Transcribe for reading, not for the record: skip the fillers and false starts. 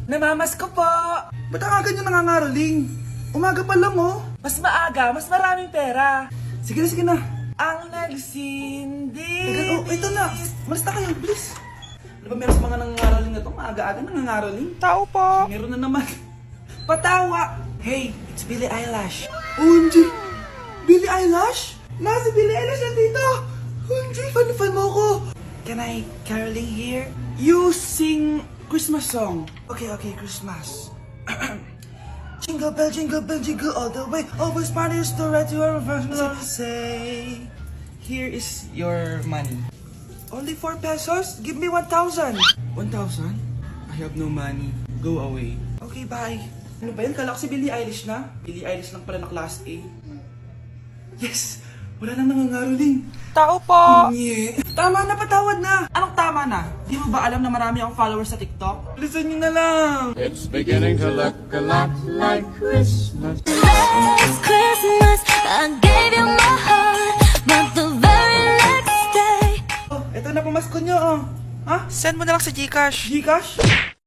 Namamas ko po. Ba't ang aga niyo nangangaroling? Umaga pa lang, oh. Mas maaga, mas maraming pera. Sige na, sige na. Ang nagsindi. Teka, oh, ito na. Malis na kayo, please. Ano ba meron sa mga nangangaroling na to? Maaga-aga nangangaroling? Tao po. Meron na naman. Patawa. Hey, it's Billie Eilish. OMG! Billie Eilish? Nasa Billie Eilish na dito! OMG, fan mo ko! Can I caroling here? You sing Christmas song. Okay, Christmas. Jingle bell, jingle all the way. Always partners to right to our first Say, here is your money. Only 4 pesos? Give me 1,000. 1,000? I have no money. Go away. Okay, bye. Ano ba yan? Kala ko si Billie Eilish na. Billie Eilish lang pala na class A. Yes! Wala nang nangangaroling. Tao po. Nye. Tama na, patawad na. Anong tama na? Di mo ba alam na marami akong followers sa TikTok? Listen nyo na lang. It's beginning to look a lot like Christmas. Last Christmas, I gave you my heart, but the very next day. Oh, eto na pamasko nyo, oh. Ha? Send mo na lang sa Gcash. Gcash?